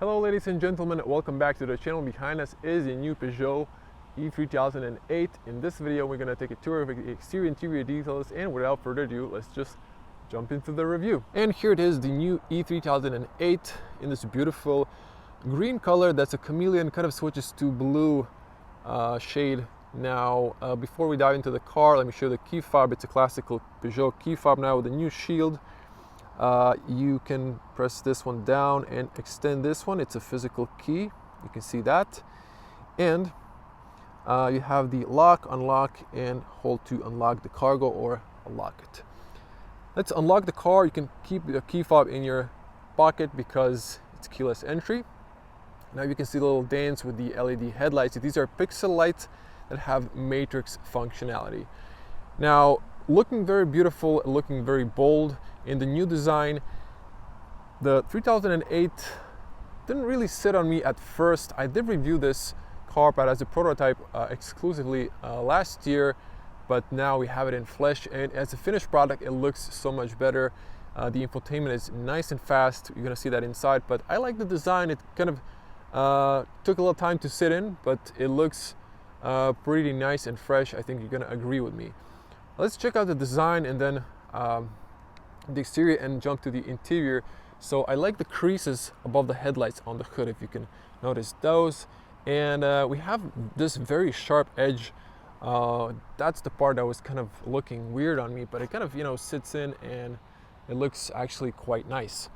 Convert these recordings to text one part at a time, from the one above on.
Hello ladies and gentlemen, welcome back to the channel. Behind us is a new Peugeot E3008. In this video we're going to take a tour of the exterior interior details, and without further ado, let's just jump into the review. And here it is, the new E3008 in this beautiful green color that's a chameleon, kind of switches to blue shade. Now before we dive into the car, let me show you the key fob. It's a classical Peugeot key fob now with a new shield. You can press this one down and extend this one. It's a physical key, you can see that. And you have the lock, unlock, and hold to unlock the cargo or unlock it. Let's unlock the car. You can keep the key fob in your pocket because it's keyless entry. Now you can see the little dance with the LED headlights. These are pixel lights that have matrix functionality. Now, looking very beautiful, looking very bold in the new design. The 3008 didn't really sit on me at first. I did review this car but as a prototype exclusively last year, but now we have it in flesh, and as a finished product it looks so much better. The infotainment is nice and fast. You're gonna see that inside, but I like the design. It kind of took a little time to sit in, but it looks pretty nice and fresh. I think you're gonna agree with me. Let's check out the design and then the exterior and jump to the interior. So I like the creases above the headlights on the hood, if you can notice those. And we have this very sharp edge. That's the part that was kind of looking weird on me, but it kind of, sits in and it looks actually quite nice.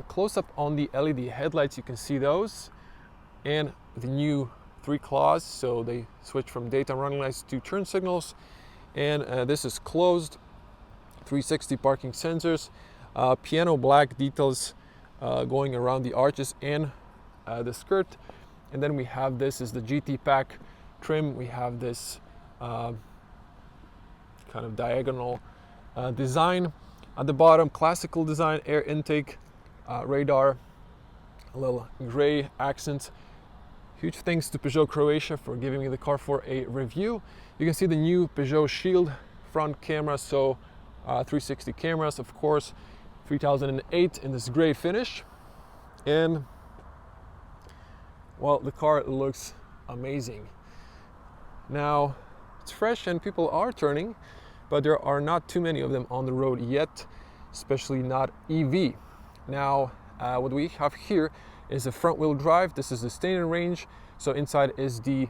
Close up on the LED headlights, you can see those. And the new 3 claws, so they switch from daytime running lights to turn signals. And this is closed. 360 parking sensors, piano black details going around the arches and the skirt. And then we have this is the GT pack trim. We have this kind of diagonal design at the bottom, classical design, air intake, radar, a little gray accents. Huge thanks to Peugeot Croatia for giving me the car for a review. You can see the new Peugeot Shield front camera, so 360 cameras, of course, 3008 in this gray finish. And well, the car looks amazing. Now, it's fresh and people are turning, but there are not too many of them on the road yet, especially not EV. Now, what we have here is a front wheel drive. This is the standard range. So inside is the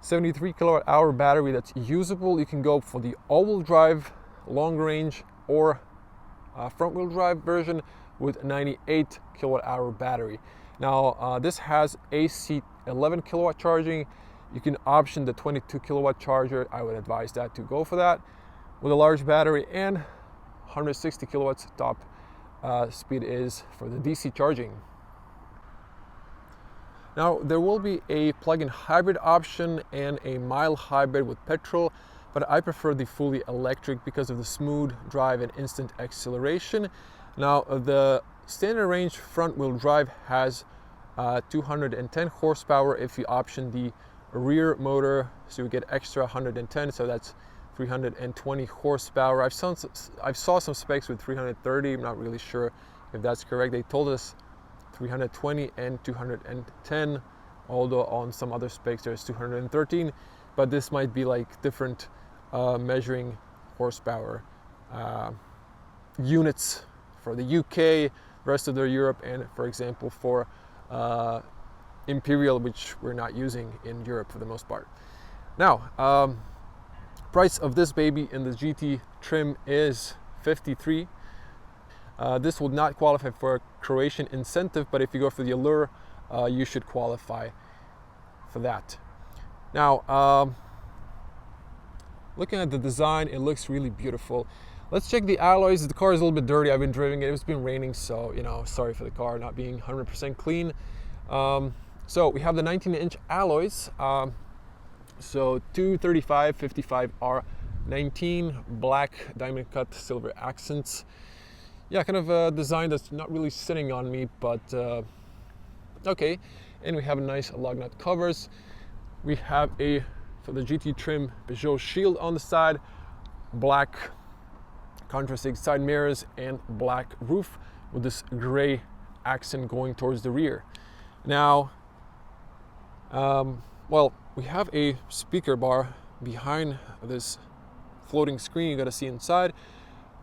73 kilowatt hour battery that's usable. You can go for the all-wheel drive, long range, or front wheel drive version with 98 kilowatt hour battery. Now this has AC 11 kilowatt charging. You can option the 22 kilowatt charger. I would advise that to go for that with a large battery, and 160 kilowatts top speed is for the DC charging. Now there will be a plug-in hybrid option and a mild hybrid with petrol, but I prefer the fully electric because of the smooth drive and instant acceleration. Now the standard range front wheel drive has 210 horsepower. If you option the rear motor, so you get extra 110, so that's 320 horsepower. I've saw some specs with 330. I'm not really sure if that's correct. They told us 320 and 210, although on some other specs there's 213, but this might be like different measuring horsepower units for the UK, rest of the Europe, and for example for Imperial, which we're not using in Europe for the most part. Now, price of this baby in the GT trim is 53. This will not qualify for a Croatian incentive, but if you go for the Allure, you should qualify for that. Now, looking at the design, it looks really beautiful. Let's check the alloys. The car is a little bit dirty. I've been driving it. It's been raining, so sorry for the car not being 100% clean. So we have the 19-inch alloys. So 235 55 R19 black diamond cut silver accents. Yeah, kind of a design that's not really sitting on me, but okay. And we have a nice lug nut covers. We have for the GT trim Peugeot Shield on the side, black contrasting side mirrors and black roof with this gray accent going towards the rear. Now, well, we have a speaker bar behind this floating screen. You got to see inside.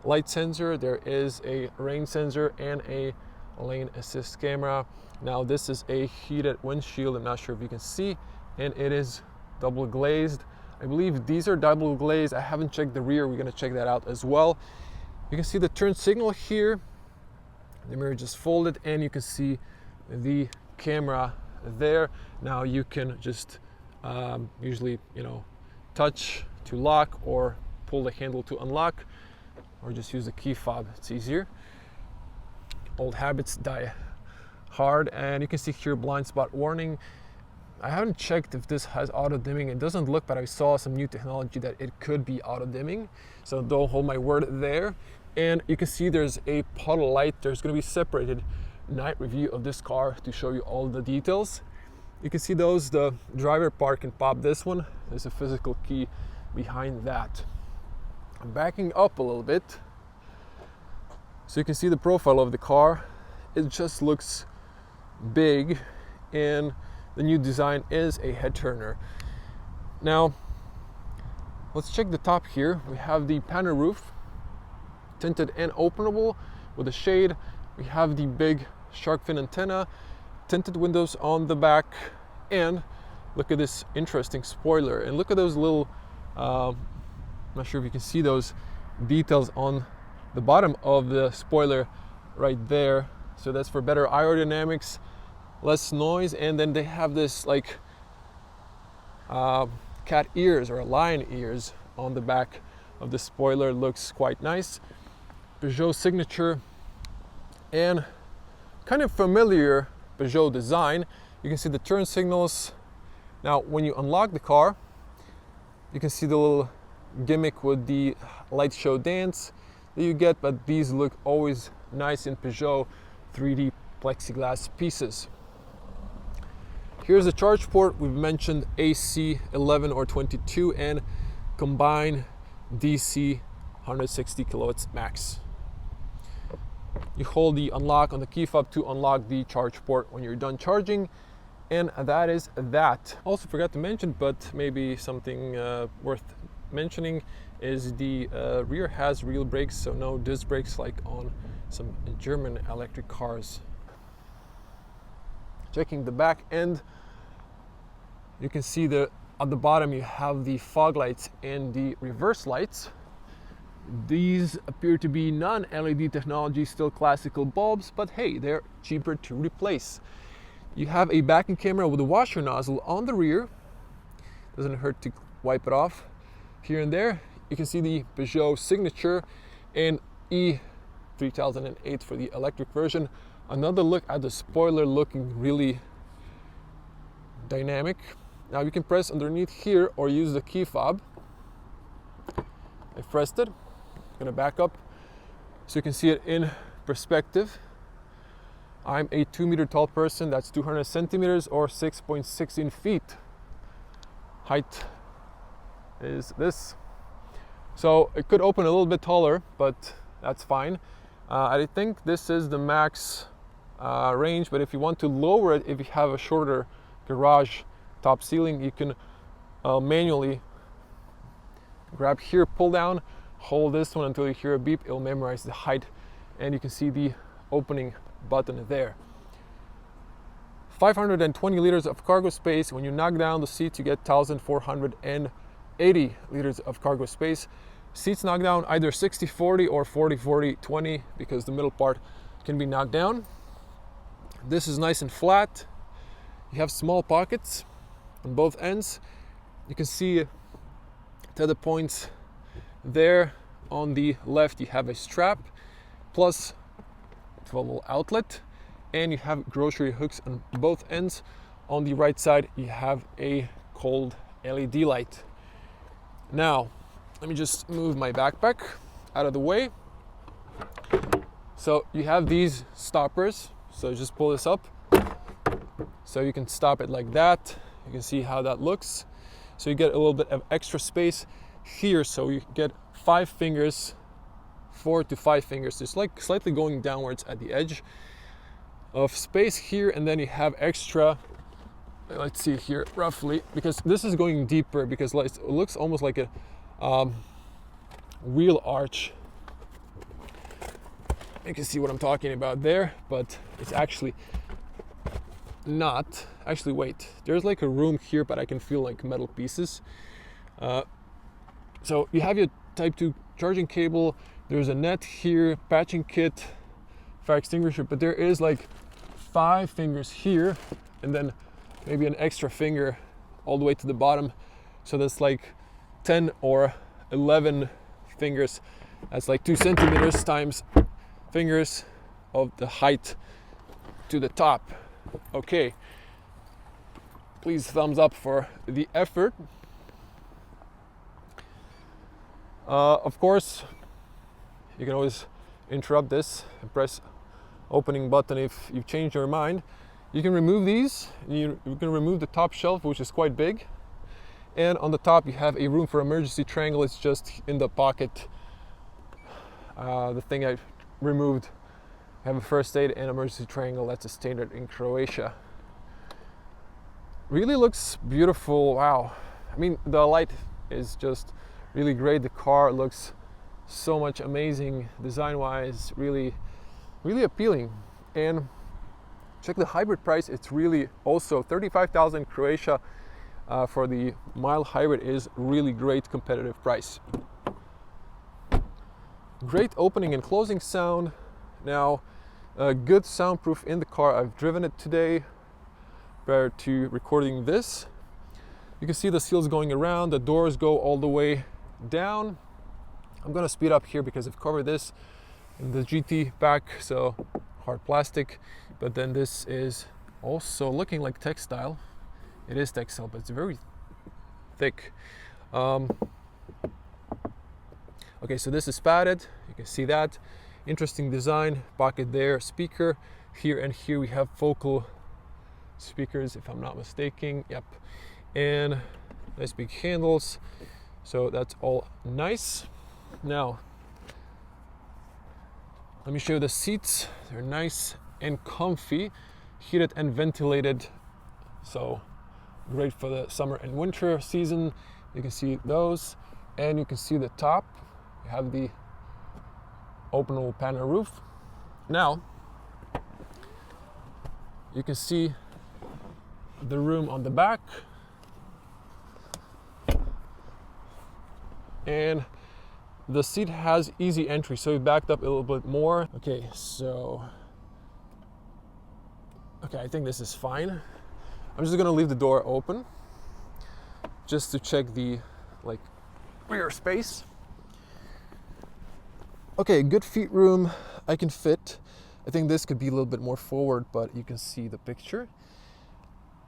Light sensor, there is a rain sensor and a lane assist camera. Now this is a heated windshield, I'm not sure if you can see, and it is double glazed. I believe these are double glazed. I haven't checked the rear, we're gonna check that out as well. You can see the turn signal here, the mirror just folded, and you can see the camera there. Now you can just usually, touch to lock or pull the handle to unlock, or just use the key fob, it's easier. Old habits die hard. And you can see here blind spot warning. I haven't checked if this has auto dimming. It doesn't look, but I saw some new technology that it could be auto dimming, so don't hold my word there. And you can see there's a puddle light. There's going to be separated night review of this car to show you all the details. You can see those, the driver part can pop this one. There's a physical key behind that. I'm backing up a little bit so you can see the profile of the car. It just looks big, and the new design is a head turner. Now let's check the top here. We have the panel roof, tinted and openable with a shade. We have the big shark fin antenna, tinted windows on the back, and look at this interesting spoiler, and look at those little I'm not sure if you can see those details on the bottom of the spoiler right there. So that's for better aerodynamics, less noise. And then they have this like cat ears or lion ears on the back of the spoiler. Looks quite nice. Peugeot signature and kind of familiar Peugeot design. You can see the turn signals. Now when you unlock the car, you can see the little gimmick with the light show dance that you get, but these look always nice in Peugeot 3D plexiglass pieces. Here's the charge port. We've mentioned AC 11 or 22 and combined DC 160 kilowatts max. You hold the unlock on the key fob to unlock the charge port when you're done charging, and that is that. Also forgot to mention, but maybe something worth mentioning, is the rear has real brakes, so no disc brakes like on some German electric cars. Checking the back end, you can see that at the bottom you have the fog lights and the reverse lights. These appear to be non-LED technology, still classical bulbs, but hey, they're cheaper to replace. You have a backing camera with a washer nozzle on the rear. Doesn't hurt to wipe it off here and there. You can see the Peugeot signature and E3008 for the electric version. Another look at the spoiler, looking really dynamic. Now you can press underneath here or use the key fob. I pressed it. I'm gonna back up so you can see it in perspective. I'm a 2-meter tall person. That's 200 centimeters or 6.16 feet. Height is this. So it could open a little bit taller, but that's fine. I think this is the max range, but if you want to lower it, if you have a shorter garage top ceiling, you can manually grab here, pull down, hold this one until you hear a beep. It'll memorize the height, and you can see the opening button there. 520 liters of cargo space. When you knock down the seats, you get 1,480 liters of cargo space. Seats knock down either 60-40 or 40-40-20 because the middle part can be knocked down. This is nice and flat. You have small pockets on both ends. You can see tether points there. On the left you have a strap plus 12-volt outlet, and you have grocery hooks on both ends. On the right side you have a cold LED light. Now let me just move my backpack out of the way. So you have these stoppers, so just pull this up so you can stop it like that. You can see how that looks. So you get a little bit of extra space here, so you get 5 fingers, 4 to 5 fingers, just like slightly going downwards at the edge. of space here, and then you have extra, let's see here roughly, because this is going deeper, because it looks almost like a wheel arch. You can see what I'm talking about there, but it's actually not. Actually, wait, there's like a room here, but I can feel like metal pieces. So you have your Type 2 charging cable, there's a net here, patching kit, fire extinguisher, but there is like 5 fingers here, and then maybe an extra finger all the way to the bottom. So that's like 10 or 11 fingers. That's like 2 centimeters times fingers of the height to the top. Okay, please thumbs up for the effort. Of course, you can always interrupt this and press opening button if you've changed your mind. You can remove these. You can remove the top shelf, which is quite big, and on the top you have a room for emergency triangle. It's just in the pocket. The thing I removed, I have a first aid and emergency triangle. That's a standard in Croatia. Really looks beautiful. Wow, I mean, the light is just really great. The car looks so much amazing design wise, really appealing. And check the hybrid price. It's really also 35,000 Croatia for the mild hybrid is really great competitive price. Great opening and closing sound. Now, good soundproof in the car. I've driven it today prior to recording this. You can see the seals going around, the doors go all the way down. I'm gonna speed up here because I've covered this in the GT back, so hard plastic, but then this is also looking like textile. It is textile, but it's very thick. Okay, so this is padded, you can see that. Interesting design, pocket there, speaker here, and here we have focal speakers, if I'm not mistaken. Yep, and nice big handles. So that's all nice. Now, let me show you the seats. They're nice and comfy, heated and ventilated. So great for the summer and winter season. You can see those, and you can see the top. You have the openable panel roof. Now, you can see the room on the back. And the seat has easy entry, so it backed up a little bit more. Okay, I think this is fine. I'm just gonna leave the door open just to check the rear space. Okay, good feet room. I can fit. I think this could be a little bit more forward, but you can see the picture.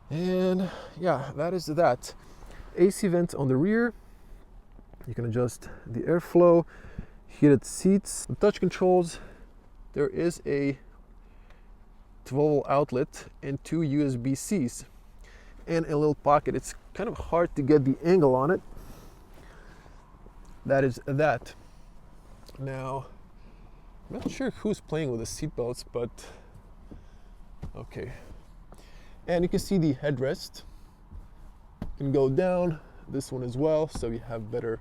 And yeah, that is that. AC vent on the rear. You can adjust the airflow, heated seats, the touch controls. There is a 12-volt outlet and 2 USB-Cs and a little pocket. It's kind of hard to get the angle on it. That is that. Now, I'm not sure who's playing with the seat belts, but okay. And you can see the headrest. You can go down this one as well, so you have better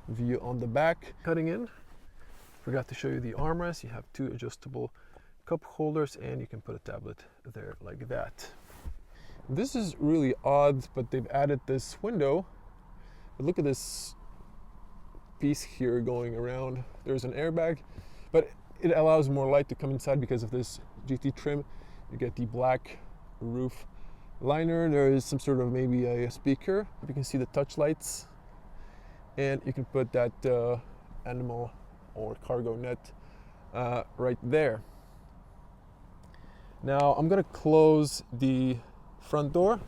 view on the back. Cutting in, forgot to show you the armrest. You have 2 adjustable cup holders, and you can put a tablet there like that. This is really odd, but they've added this window. But look at this piece here going around. There's an airbag, but it allows more light to come inside because of this GT trim. You get the black roof liner. There is some sort of maybe a speaker. You can see the touch lights, and you can put that animal or cargo net right there. Now I'm gonna close the front door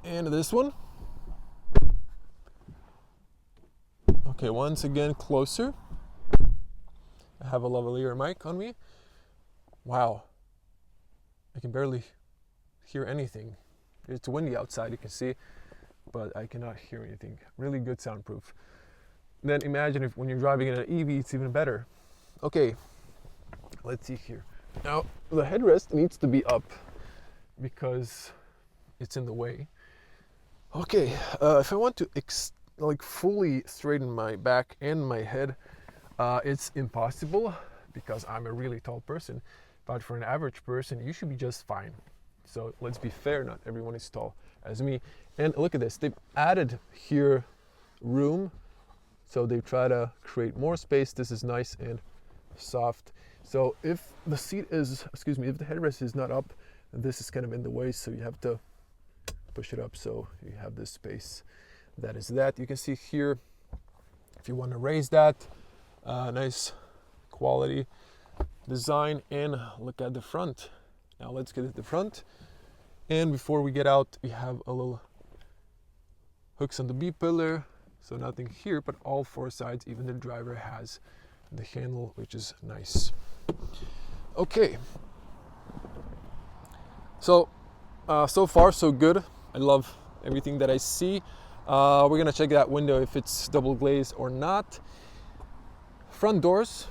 and this one. Okay, once again closer. I have a lavalier mic on me. Wow, I can barely hear anything. It's windy outside, you can see, but I cannot hear anything. Really good soundproof. Then imagine if when you're driving in an EV, it's even better. Okay, let's see here. Now the headrest needs to be up because it's in the way. Okay, if I want to fully straighten my back and my head, it's impossible because I'm a really tall person. But for an average person, you should be just fine. So let's be fair, not everyone is tall as me. And look at this, they've added here room. So they try to create more space. This is nice and soft. So if the seat is, if the headrest is not up, this is kind of in the way, so you have to push it up so you have this space. That is that. You can see here, if you want to raise that, nice quality design. And look at the front. Now let's get at the front. And before we get out, we have a little hooks on the B-pillar. So nothing here, but all four sides, even the driver has the handle, which is nice. Okay. So, so far so good. I love everything that I see. We're gonna check that window if it's double glazed or not. Front doors.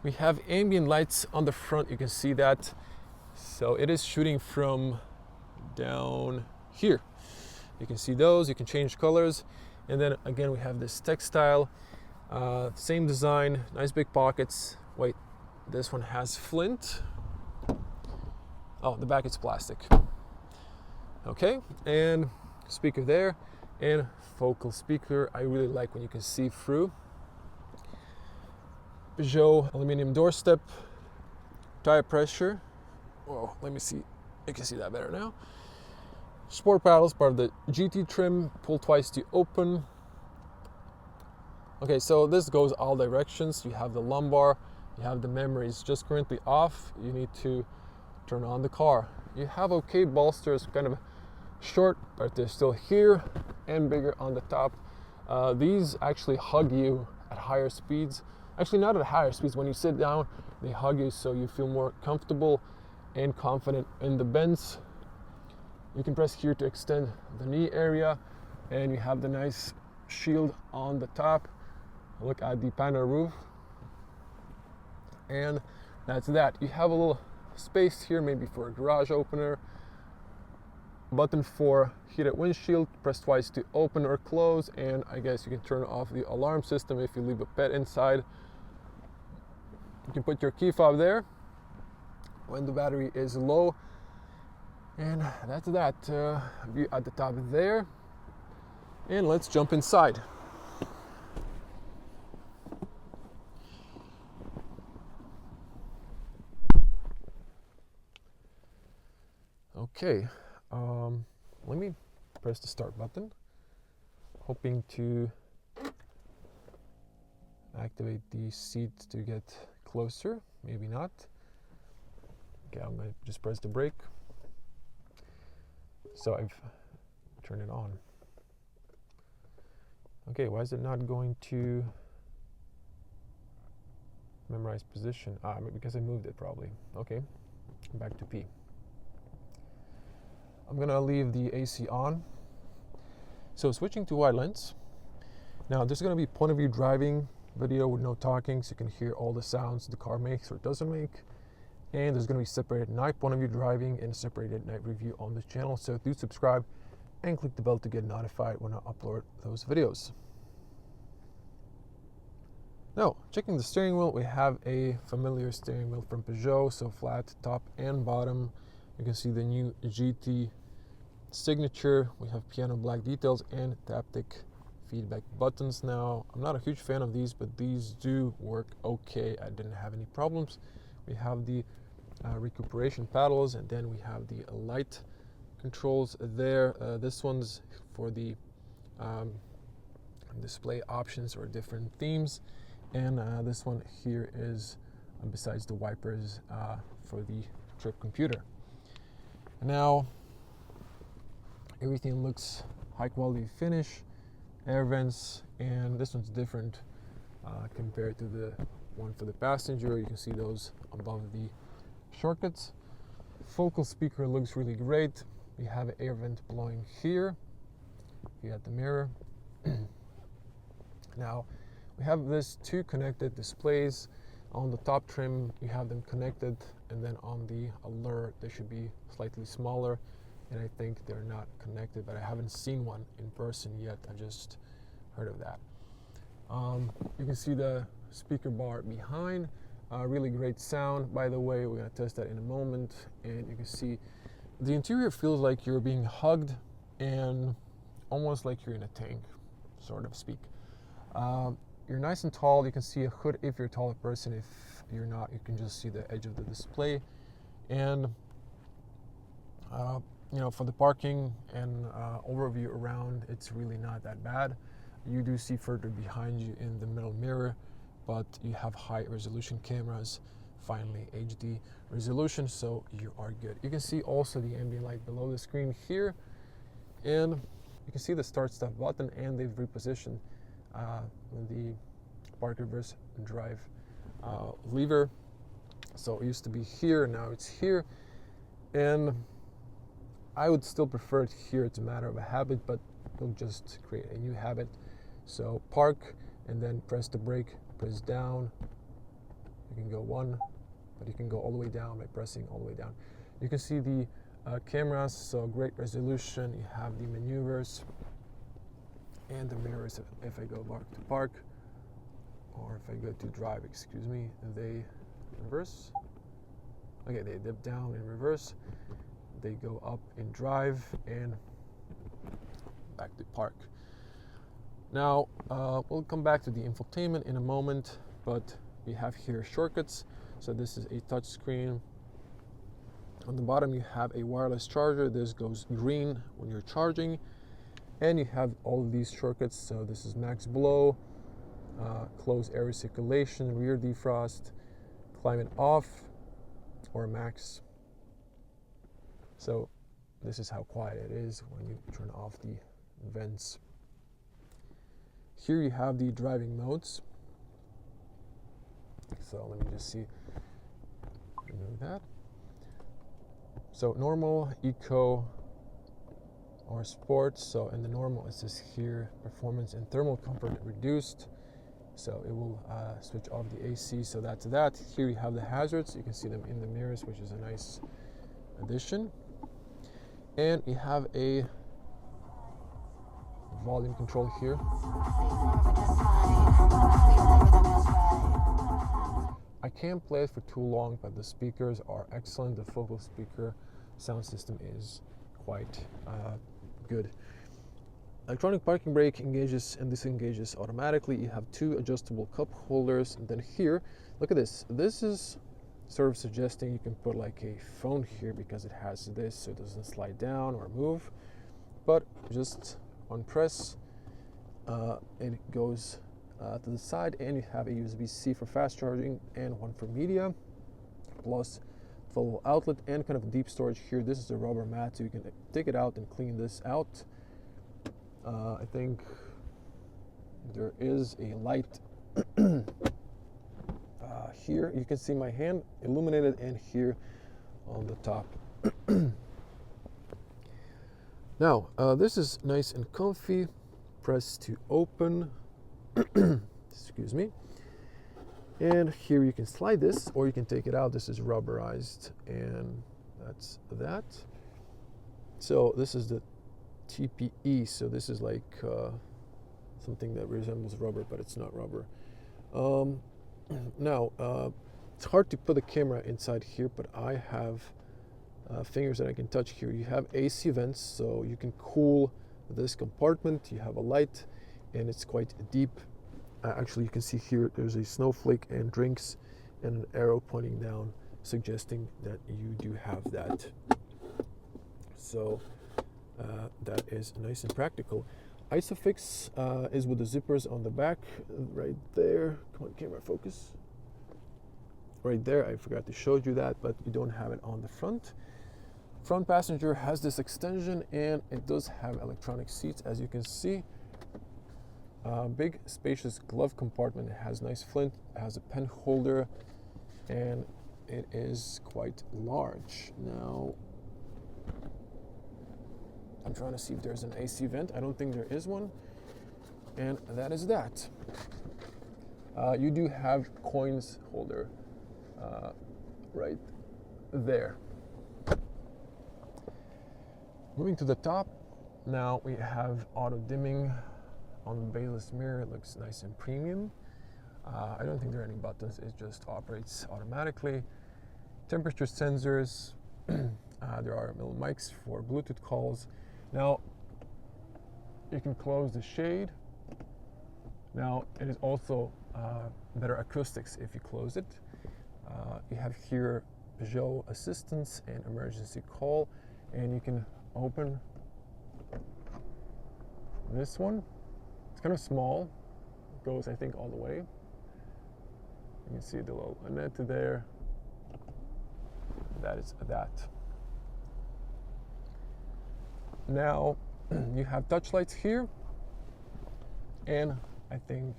We have ambient lights on the front, you can see that. So it is shooting from down here. You can see those, you can change colors. And then again, we have this textile, same design, nice big pockets. Wait, this one has flint. Oh, the back is plastic. Okay, and speaker there, and focal speaker. I really like when you can see through. Peugeot aluminum doorstep, tire pressure. Oh, let me see. You can see that better now. Sport paddles, part of the GT trim, pull twice to open. Okay, so this goes all directions. You have the lumbar, you have the memory. It's just currently off. You need to turn on the car. You have okay bolsters, kind of short, but they're still here and bigger on the top. These actually hug you at higher speeds. Actually, not at higher speeds. When you sit down, they hug you so you feel more comfortable and confident in the bends. You can press here to extend the knee area, and you have the nice shield on the top. Look at the panel roof, and that's that. You have a little space here, maybe for a garage opener. Button for heated windshield, press twice to open or close, and I guess you can turn off the alarm system if you leave a pet inside. You can put your key fob there when the battery is low. And that's that. View at the top there. And let's jump inside. Okay, let me press the start button, hoping to activate the seat to get closer. Maybe not. Okay, I'm going to just press the brake. So I've turned it on. Okay, why is it not going to memorize position? Because I moved it probably. Okay, back to P. I'm gonna leave the AC on. So switching to wide lens. Now there's gonna be point of view driving video with no talking, so you can hear all the sounds the car makes or doesn't make. And there's going to be separated night point of view driving and separated night review on this channel. So do subscribe and click the bell to get notified when I upload those videos. Now, checking the steering wheel, we have a familiar steering wheel from Peugeot, so flat top and bottom. You can see the new GT signature. We have piano black details and haptic feedback buttons. Now, I'm not a huge fan of these, but these do work okay. I didn't have any problems. We have the recuperation paddles, and then we have the light controls there. This one's for the display options or different themes, and this one here is besides the wipers for the trip computer. Now everything looks high quality finish, air vents, and this one's different compared to the one for the passenger. You can see those above the shortcuts. Focal speaker looks really great. We have an air vent blowing here. You got the mirror. Now we have this two connected displays. On the top trim, you have them connected, and then on the Allure, they should be slightly smaller, and I think they're not connected, but I haven't seen one in person yet. I just heard of that. You can see the speaker bar behind. Really great sound, by the way. We're going to test that in a moment, and you can see the interior feels like you're being hugged and almost like you're in a tank, sort of speak. You're nice and tall. You can see a hood if you're a taller person. If you're not, you can just see the edge of the display. And you know, for the parking and overview around, it's really not that bad. You do see further behind you in the middle mirror, but you have high resolution cameras, finally HD resolution, so you are good. You can see also the ambient light below the screen here, and you can see the start stop button, and they've repositioned the park reverse drive lever. So it used to be here, now it's here, and I would still prefer it here. It's a matter of a habit, but it'll just create a new habit. So park and then press the brake, press down. You can go one, but you can go all the way down by pressing all the way down. You can see the cameras, so great resolution. You have the maneuvers and the mirrors. If I go back to park, or if I go to drive, excuse me, they reverse. Okay, they dip down in reverse. They go up in drive and back to park. Now, we'll come back to the infotainment in a moment, but we have here shortcuts. So this is a touch screen. On the bottom, you have a wireless charger. This goes green when you're charging. And you have all of these shortcuts. So this is max blow, close air circulation, rear defrost, climate off, or max. So this is how quiet it is when you turn off the vents. Here you have the driving modes. So let me just see, remove that. So normal, eco, or sport. So in the normal, it says here, performance and thermal comfort reduced. So it will switch off the AC, so that's that. Here you have the hazards. You can see them in the mirrors, which is a nice addition. And you have a volume control here. I can't play it for too long, but the speakers are excellent. The focal speaker sound system is quite good. Electronic parking brake engages and disengages automatically. You have two adjustable cup holders, and then here, look at this. This is sort of suggesting you can put like a phone here because it has this, so it doesn't slide down or move. But just on press, it goes to the side, and you have a USB-C for fast charging and one for media, plus 12-volt outlet and kind of deep storage here. This is a rubber mat, so you can take it out and clean this out. I think there is a light here. You can see my hand illuminated, and here on the top. Now, this is nice and comfy. Press to open. Excuse me. And here you can slide this, or you can take it out. This is rubberized, and that's that. So this is the TPE, so this is like something that resembles rubber, but it's not rubber. Now, it's hard to put a camera inside here, but I have fingers that I can touch here. You have AC vents, so you can cool this compartment. You have a light, and it's quite deep. Actually, you can see here there's a snowflake and drinks and an arrow pointing down, suggesting that you do have that. So that is nice and practical. Isofix is with the zippers on the back, right there. Come on, camera, focus. Right there, I forgot to show you that, but you don't have it on the front. Front passenger has this extension, and it does have electronic seats, as you can see. Big, spacious glove compartment. It has nice flint, it has a pen holder, and it is quite large. Now, I'm trying to see if there's an AC vent. I don't think there is one. And that is that. You do have coins holder right there. Moving to the top, now we have auto dimming on the baseless mirror. It looks nice and premium. I don't think there are any buttons, it just operates automatically. Temperature sensors, there are little mics for Bluetooth calls. Now, you can close the shade. Now, it is also better acoustics if you close it. You have here Peugeot assistance and emergency call, and you can open this one. It's kind of small, it goes I think all the way. You can see the little net there. That is that. Now you have touch lights here, and I think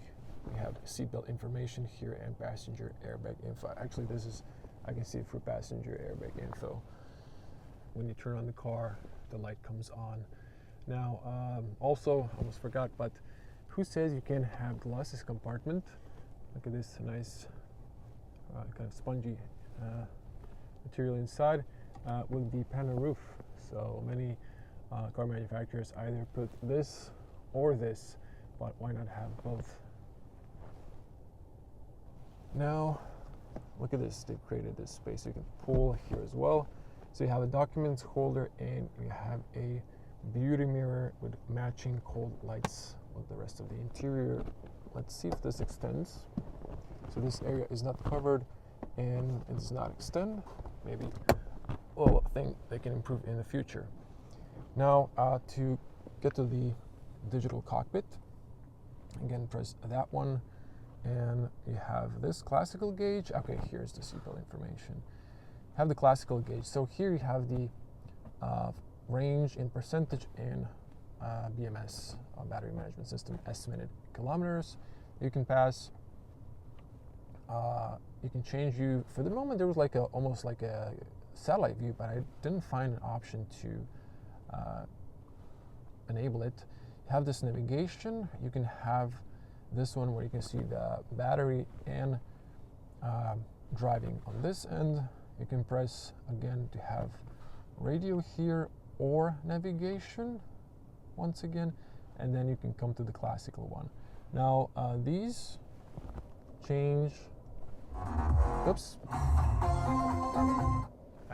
we have seatbelt information here and passenger airbag info. Actually, this is, I can see it for passenger airbag info. When you turn on the car, the light comes on. Now, also, I almost forgot, but who says you can have glasses compartment? Look at this nice kind of spongy material inside with the panel roof. So many car manufacturers either put this or this, but why not have both? Now, look at this. They've created this space you can pull here as well. So you have a documents holder, and you have a beauty mirror with matching cold lights with the rest of the interior. Let's see if this extends. So this area is not covered and it does not extend. Maybe a thing they can improve in the future. Now to get to the digital cockpit, again press that one, and you have this classical gauge. Okay, here's the seatbelt information. Have the classical gauge. So here you have the range in percentage and BMS, battery management system, estimated kilometers you can pass. You can change you. For the moment, there was like almost like a satellite view, but I didn't find an option to enable it. You have this navigation. You can have this one where you can see the battery and driving on this end. You can press again to have radio here or navigation once again, and then you can come to the classical one. Now these change. Oops, I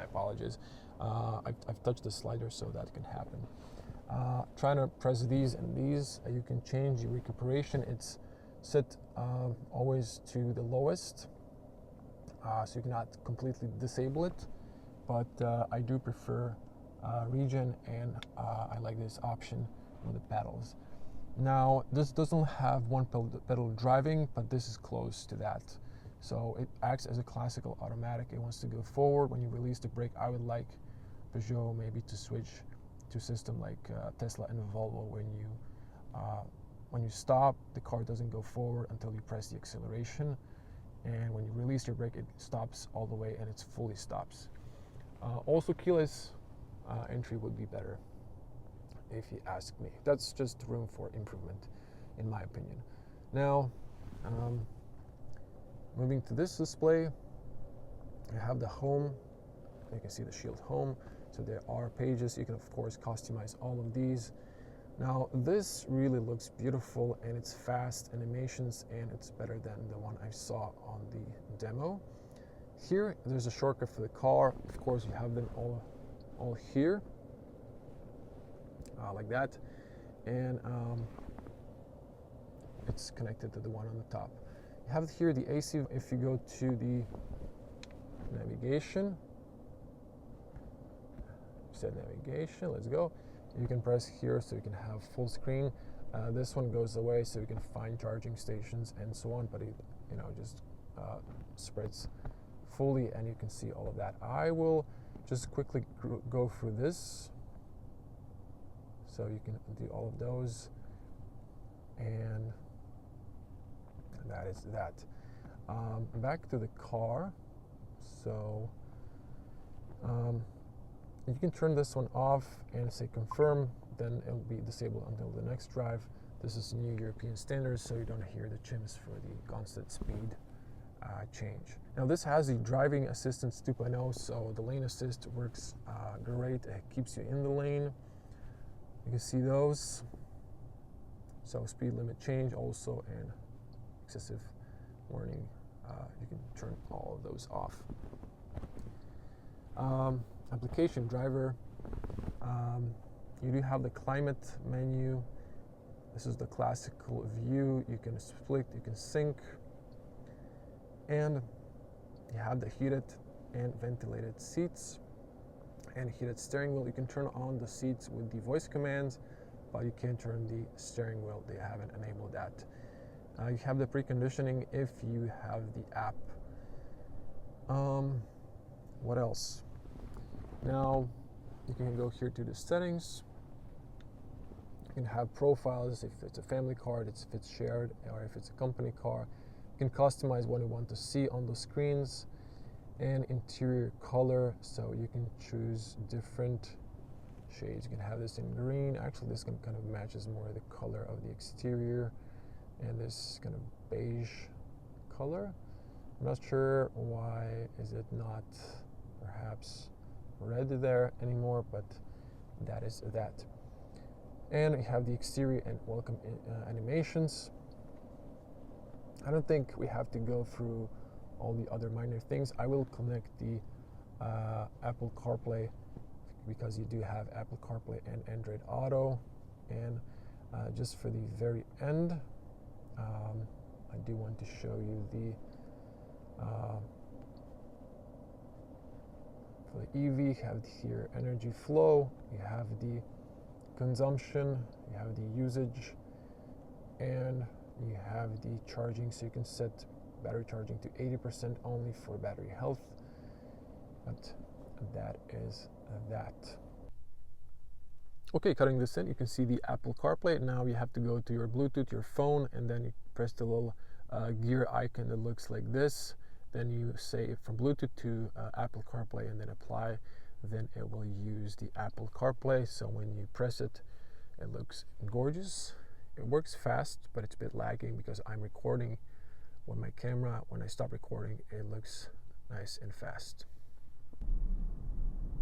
apologize. I've touched the slider, so that can happen. Trying to press these and these, you can change your recuperation. It's set always to the lowest, so you cannot completely disable it, but I do prefer regen, and I like this option with the pedals. Now this doesn't have one pedal driving, but this is close to that. So it acts as a classical automatic. It wants to go forward. When you release the brake, I would like Peugeot maybe to switch to a system like Tesla and Volvo. When you stop, the car doesn't go forward until you press the acceleration, and when you release your brake, it stops all the way and it fully stops. Also, keyless entry would be better, if you ask me. That's just room for improvement, in my opinion. Now, moving to this display, you have the home. You can see the Shield Home. So there are pages. You can, of course, customize all of these. Now, this really looks beautiful, and it's fast animations, and it's better than the one I saw on the demo. Here, there's a shortcut for the car. Of course, you have them all here, like that, and it's connected to the one on the top. You have here the AC. If you go to the navigation, set navigation, let's go. You can press here so you can have full screen. This one goes away so you can find charging stations and so on, but it just spreads fully, and you can see all of that. I will just quickly go through this so you can do all of those, and that is that. Back to the car. So you can turn this one off and say confirm, then it will be disabled until the next drive. This is new European standards, so you don't hear the chimps for the constant speed change. Now this has the driving assistance 2.0, so the lane assist works great. It keeps you in the lane. You can see those. So speed limit change also, and excessive warning. You can turn all of those off. Application driver. You do have the climate menu. This is the classical view. You can split, you can sync, and you have the heated and ventilated seats and heated steering wheel. You can turn on the seats with the voice commands, but you can't turn the steering wheel. They haven't enabled that. You have the preconditioning if you have the app. What else? Now you can go here to the settings. You can have profiles if it's a family car, if it's shared, or if it's a company car. You can customize what you want to see on the screens, and interior color, so you can choose different shades. You can have this in green. Actually, this kind of matches more the color of the exterior, and this kind of beige color. I'm not sure why is it not perhaps red there anymore, but that is that. And we have the exterior and welcome animations. I don't think we have to go through all the other minor things. I will connect the Apple CarPlay, because you do have Apple CarPlay and Android Auto. And just for the very end, I do want to show you the for the EV, you have here energy flow, you have the consumption, you have the usage, and you have the charging, so you can set battery charging to 80% only for battery health. But that is that. Okay, cutting this in, you can see the Apple CarPlay. Now you have to go to your Bluetooth, your phone, and then you press the little gear icon that looks like this. Then you say from Bluetooth to Apple CarPlay and then apply. Then it will use the Apple CarPlay. So when you press it, it looks gorgeous. It works fast, but it's a bit lagging because I'm recording with my camera. When I stop recording, it looks nice and fast.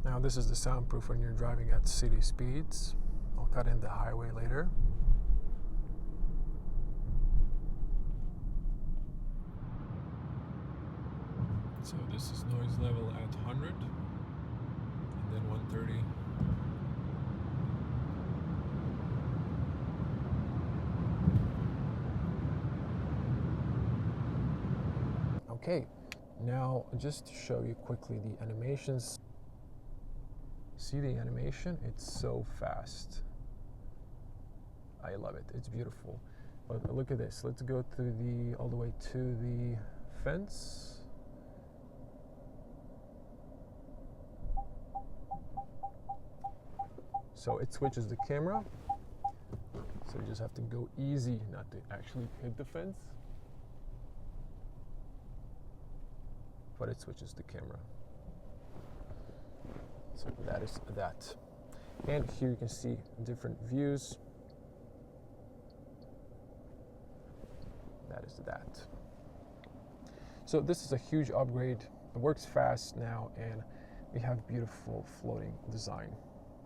Now this is the soundproof when you're driving at city speeds. I'll cut in the highway later. So this is noise level at 100, and then 130. Okay, now just to show you quickly the animations. See the animation? It's so fast. I love it. It's beautiful. But look at this. Let's go to all the way to the fence. So it switches the camera. So you just have to go easy not to actually hit the fence. But it switches the camera. So that is that. And here you can see different views. That is that. So this is a huge upgrade. It works fast now, and we have beautiful floating design.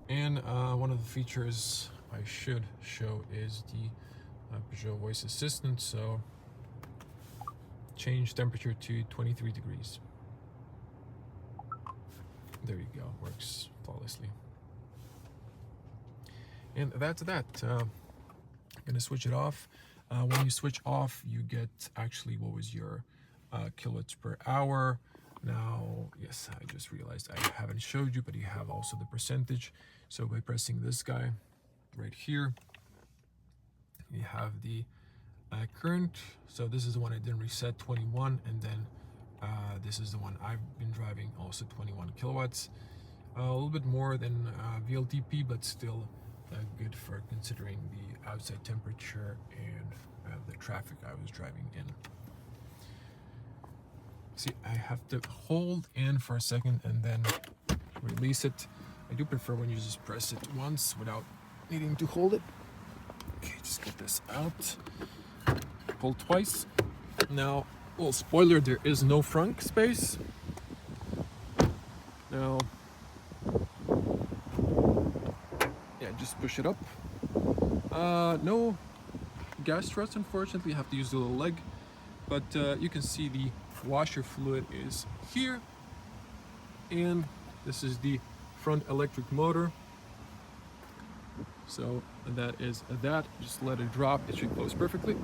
And one of the features I should show is the Peugeot voice assistant. So change temperature to 23 degrees. There you go, works flawlessly. And that's that. I'm gonna switch it off. When you switch off, you get actually what was your kilowatts per hour. Now, yes, I just realized I haven't showed you, but you have also the percentage. So by pressing this guy right here, you have the current. So this is the one I didn't reset, 21, and then this is the one I've been driving, also 21 kilowatts. A little bit more than VLTP, but still good for considering the outside temperature and the traffic I was driving in. See, I have to hold in for a second and then release it. I do prefer when you just press it once without needing to hold it. Okay, just get this out. Pull twice. Now, little spoiler, there is no front space. Now, yeah, just push it up. No gas struts, unfortunately. You have to use the little leg. But you can see the washer fluid is here. And this is the front electric motor. So that is that. Just let it drop. It should close perfectly.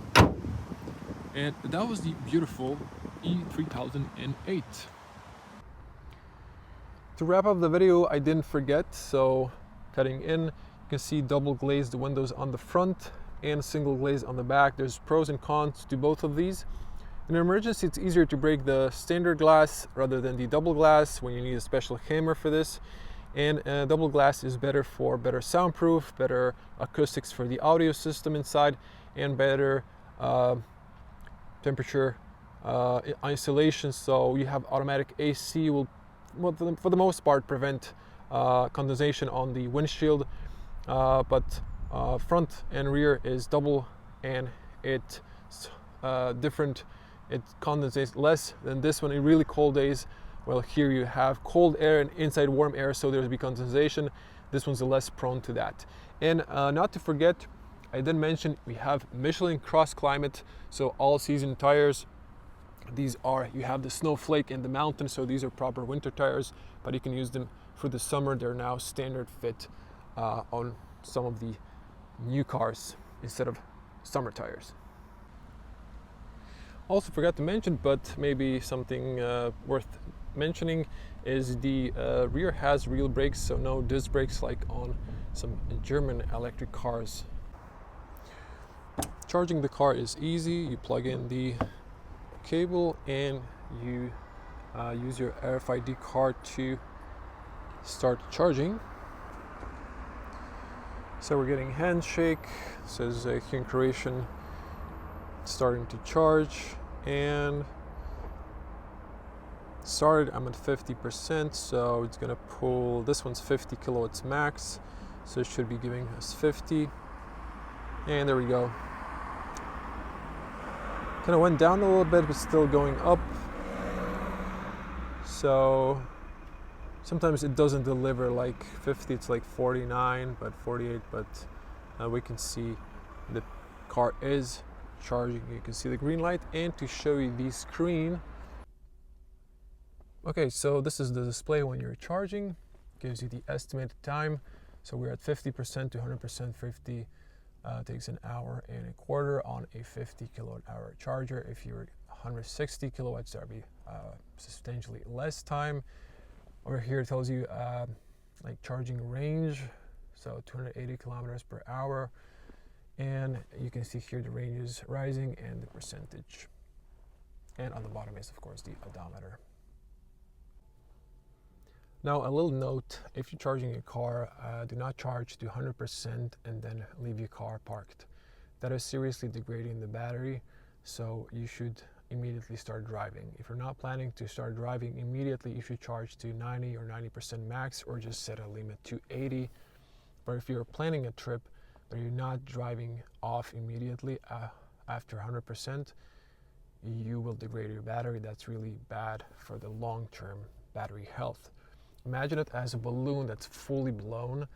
And that was the beautiful E3008. To wrap up the video, I didn't forget, so cutting in, you can see double glazed windows on the front and single glazed on the back. There's pros and cons to both of these. In an emergency, it's easier to break the standard glass rather than the double glass when you need a special hammer for this. And double glass is better for better soundproof, better acoustics for the audio system inside, and better temperature isolation. So you have automatic AC will, for the most part, prevent condensation on the windshield. But front and rear is double, and it's different. It condensates less than this one in really cold days. Well, here you have cold air and inside warm air, so there's be condensation. This one's less prone to that. And not to forget, I did mention we have Michelin Cross Climate, so all season tires. These are, you have the snowflake in the mountain, so these are proper winter tires, but you can use them for the summer. They're now standard fit on some of the new cars instead of summer tires. Also forgot to mention, but maybe something worth mentioning, is the rear has real brakes, so no disc brakes like on some German electric cars. Charging the car is easy. You plug in the cable and you use your RFID card to start charging. So we're getting handshake. It says here in Croatian, starting to charge, and started. I'm at 50%, so it's gonna pull. This one's 50 kilowatts max, so it should be giving us 50. And there we go. Kind of went down a little bit, but still going up. So sometimes it doesn't deliver like 50, it's like 49, but 48, but we can see the car is charging. You can see the green light, and to show you the screen. Okay, so this is the display when you're charging. Gives you the estimated time. So we're at 50% to 100%. 50 takes an hour and a quarter on a 50 kilowatt hour charger. If you're 160 kilowatts, that'd be substantially less time. Over here it tells you like charging range, so 280 kilometers per hour, and you can see here the range is rising and the percentage. And on the bottom is of course the odometer. Now a little note, if you're charging your car, do not charge to 100% and then leave your car parked. That is seriously degrading the battery, so you should immediately start driving. If you're not planning to start driving immediately, you should charge to 90 or 90% max, or just set a limit to 80. But if you're planning a trip but you're not driving off immediately after 100%, you will degrade your battery. That's really bad for the long-term battery health. Imagine it as a balloon that's fully blown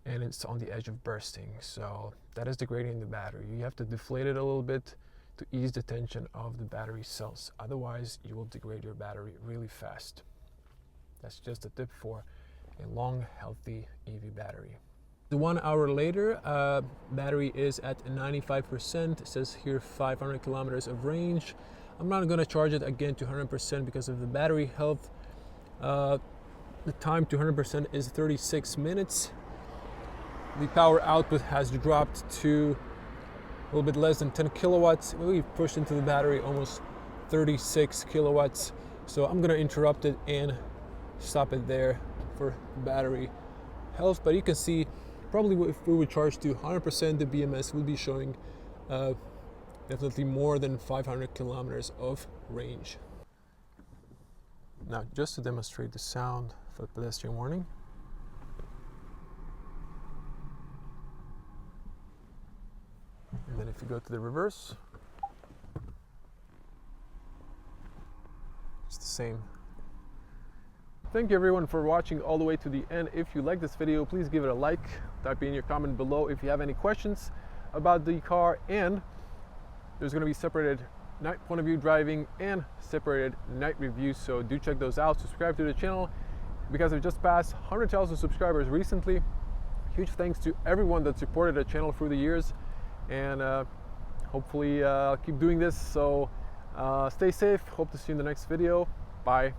and it's on the edge of bursting. So that is degrading the battery. You have to deflate it a little bit to ease the tension of the battery cells. Otherwise, you will degrade your battery really fast. That's just a tip for a long, healthy EV battery. 1 hour later, battery is at 95%. It says here 500 kilometers of range. I'm not going to charge it again to 100% because of the battery health. The time to 100% is 36 minutes. The power output has dropped to a little bit less than 10 kilowatts. We've pushed into the battery almost 36 kilowatts. So I'm gonna interrupt it and stop it there for battery health. But you can see, probably if we would charge to 100%, the BMS would be showing definitely more than 500 kilometers of range. Now, just to demonstrate the sound for the pedestrian warning. And then if you go to the reverse, it's the same. Thank you everyone for watching all the way to the end. If you like this video, please give it a like, type in your comment below if you have any questions about the car, and there's going to be separated night point of view driving and separated night reviews, so do check those out. Subscribe to the channel because I've just passed 100,000 subscribers recently. Huge thanks to everyone that supported the channel through the years, and hopefully I'll keep doing this. So stay safe, hope to see you in the next video. Bye.